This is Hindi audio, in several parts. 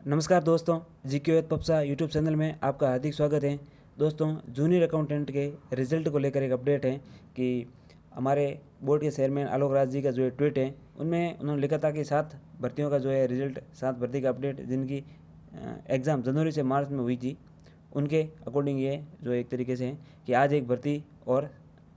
नमस्कार दोस्तों, जीके विद पप्सा यूट्यूब चैनल में आपका हार्दिक स्वागत है। दोस्तों, जूनियर अकाउंटेंट के रिजल्ट को लेकर एक अपडेट है कि हमारे बोर्ड के चेयरमैन आलोक राज जी का जो ट्वीट है उनमें उन्होंने लिखा था कि 7 भर्तियों का जो है रिजल्ट, 7 भर्ती का अपडेट जिनकी एग्ज़ाम जनवरी से मार्च में हुई थी, उनके अकॉर्डिंग ये जो एक तरीके से है कि आज एक भर्ती और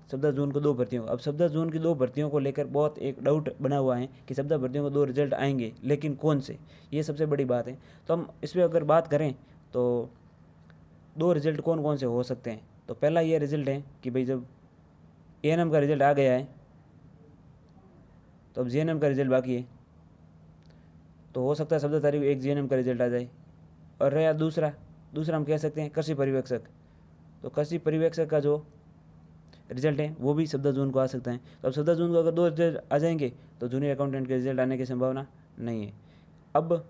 14 जून को 2 भर्तियों। अब 14 जून की 2 भर्तियों को लेकर बहुत एक डाउट बना हुआ है कि 14 भर्तियों को 2 रिजल्ट आएंगे, लेकिन कौन से, ये सबसे बड़ी बात है। तो हम इस पर अगर बात करें तो 2 रिजल्ट कौन कौन से हो सकते हैं। तो पहला ये रिजल्ट है कि भाई जब एएनएम का रिजल्ट आ गया है तो अब जीएनएम का रिजल्ट बाकी है, तो हो सकता है 14 तारीख को एक जीएनएम का रिजल्ट आ जाए। और रहा दूसरा दूसरा हम कह सकते हैं कृषि पर्यवेक्षक। तो कृषि पर्यवेक्षक का जो रिजल्ट है वो भी 14 जून को आ सकता है। तो अब 14 जून को अगर 2 रिजल्ट आ जाएंगे तो जूनियर अकाउंटेंट के रिजल्ट आने की संभावना नहीं है। अब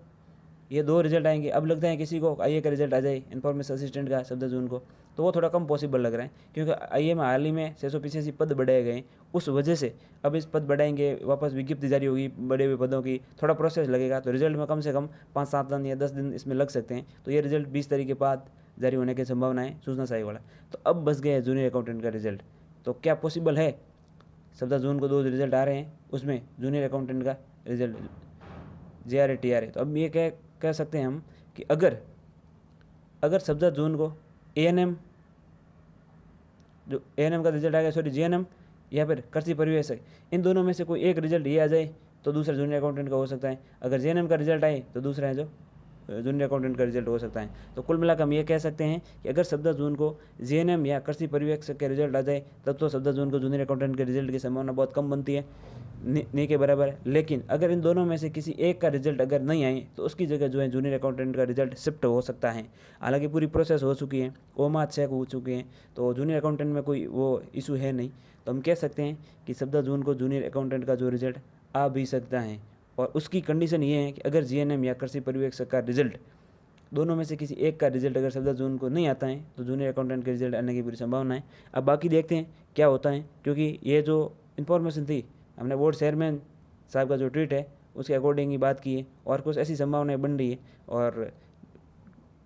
ये 2 रिजल्ट आएंगे, अब लगता है किसी को आईए का रिजल्ट आ जाए इन्फॉर्मेशन असिस्टेंट का 14 जून को, तो वो थोड़ा कम पॉसिबल लग रहा है क्योंकि आईए में हाल ही में 685 पद बढ़ाए गए। उस वजह से अब इस पद बढ़ाएंगे, वापस विज्ञप्ति जारी होगी बढ़े हुए पदों की, थोड़ा प्रोसेस लगेगा। तो रिजल्ट में कम से कम 5-7 दिन या 10 दिन इसमें लग सकते हैं। तो ये रिजल्ट 20 तारीख के बाद जारी होने की संभावना है, सूचना सही वाला। तो अब बस गया है जूनियर अकाउंटेंट का रिजल्ट। तो क्या पॉसिबल है 14 जून को 2 रिजल्ट आ रहे हैं, उसमें जूनियर अकाउंटेंट का रिजल्ट JRA TRA। तो अब ये कह सकते हैं हम कि अगर अगर 14 जून को एएनएम, जो एएनएम का रिजल्ट आ गया, सॉरी जीएनएम, या फिर कृषि परिवेशक, इन दोनों में से कोई एक रिजल्ट ये आ जाए तो दूसरा जूनियर अकाउंटेंट का हो सकता है। अगर जीएनएम का रिजल्ट आए तो दूसरा है जो जूनियर अकाउंटेंट का रिजल्ट हो सकता है। तो कुल मिलाकर हम ये कह सकते हैं कि अगर 14 जून को जीएनएम या कृषि पर्यवेक्षक के रिजल्ट आ जाए तब तो 14 जून को जूनियर अकाउंटेंट के रिजल्ट की संभावना बहुत कम बनती है, नहीं के बराबर है। लेकिन अगर इन दोनों में से किसी एक का रिजल्ट अगर नहीं आए तो उसकी जगह जो है जूनियर अकाउंटेंट का रिजल्ट शिफ्ट हो सकता है। हालांकि पूरी प्रोसेस हो चुकी है, ओमात चेक हो चुके हैं, तो जूनियर अकाउंटेंट में कोई वो इशू है नहीं। तो हम कह सकते हैं कि 14 जून को जूनियर अकाउंटेंट का जो रिजल्ट आ भी सकता है। और उसकी कंडीशन ये है कि अगर जीएनएम या कृषि पर्यवेक्षक का रिजल्ट, दोनों में से किसी एक का रिजल्ट अगर 14 जून को नहीं आता है तो जूनियर अकाउंटेंट के रिजल्ट आने की पूरी संभावना है। अब बाकी देखते हैं क्या होता है, क्योंकि ये जो इन्फॉर्मेशन थी हमने बोर्ड चेयरमैन साहब का जो ट्वीट है उसके अकॉर्डिंग ही बात की है, और कुछ ऐसी संभावनाएं बन रही है और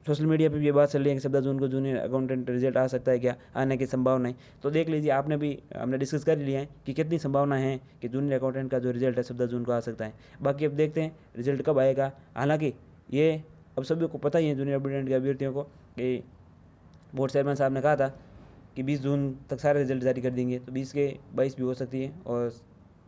सोशल मीडिया पे भी ये बात चल रही है कि 14 जून को जूनियर अकाउंटेंट रिजल्ट आ सकता है, क्या आने की संभावना है। तो देख लीजिए, आपने भी, हमने डिस्कस कर लिया है कि कितनी संभावना है कि जूनियर अकाउंटेंट का जो रिजल्ट है 14 जून को आ सकता है। बाकी अब देखते हैं रिजल्ट कब आएगा। हालांकि ये अब सभी को पता ही है जूनियर अकाउंटेंट के अभ्यर्थियों को कि बोर्ड चेयरमैन साहब ने कहा था कि 20 जून तक सारे रिजल्ट जारी कर देंगे, तो 20 के 22 भी हो सकती है और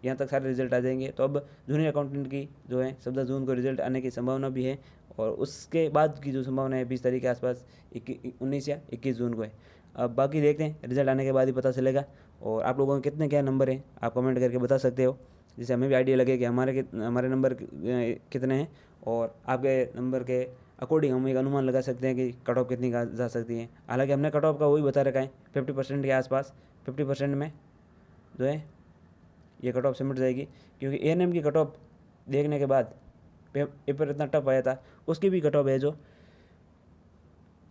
यहाँ तक सारे रिजल्ट आ जाएंगे। तो अब जूनियर अकाउंटेंट की जो है 14 जून को रिजल्ट आने की संभावना भी है, और उसके बाद की जो संभावना है 20 तारीख के आसपास, 19 या 21 जून को है। अब बाकी देखते हैं, रिजल्ट आने के बाद ही पता चलेगा। और आप लोगों के कितने क्या नंबर हैं आप कमेंट करके बता सकते हो, जिससे हमें भी आइडिया लगे कि हमारे नंबर कितने हैं, और आपके नंबर के अकॉर्डिंग हम एक अनुमान लगा सकते हैं कि कट ऑफ कितनी जा सकती है। हालांकि हमने कट ऑफ का वही बता रखा है 50% के आसपास, 50% में जो है ये कट ऑफ सिमट जाएगी। क्योंकि एएनएम की कट ऑफ देखने के बाद पेपर इतना टफ आया था, उसकी भी कट ऑफ है जो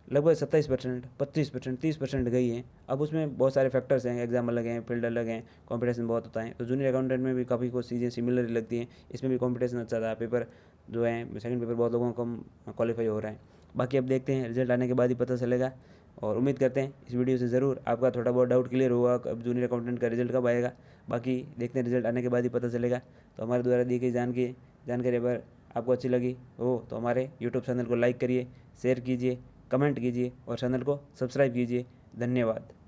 लगभग 27%, 25%, 30% गई है। अब उसमें बहुत सारे फैक्टर्स हैं, एग्जाम अलग हैं, फील्ड अलग हैं, कंपटीशन बहुत होता है। तो जूनियर अकाउंटेंट में भी काफ़ी कुछ चीज़ें सिमिलर लगती हैं, इसमें भी कंपटीशन अच्छा था। पेपर जो है सेकंड पेपर बहुत लोगों को कम क्वालिफाई हो रहा है। बाकी अब देखते हैं, रिजल्ट आने के बाद ही पता चलेगा। और उम्मीद करते हैं इस वीडियो से ज़रूर आपका थोड़ा बहुत डाउट क्लियर होगा अब जूनियर अकाउंटेंट का रिजल्ट कब आएगा। बाकी देखते हैं, रिजल्ट आने के बाद ही पता चलेगा। तो हमारे द्वारा दी गई जानकारी अगर आपको अच्छी लगी हो तो हमारे यूट्यूब चैनल को लाइक करिए, शेयर कीजिए, कमेंट कीजिए और चैनल को सब्सक्राइब कीजिए। धन्यवाद।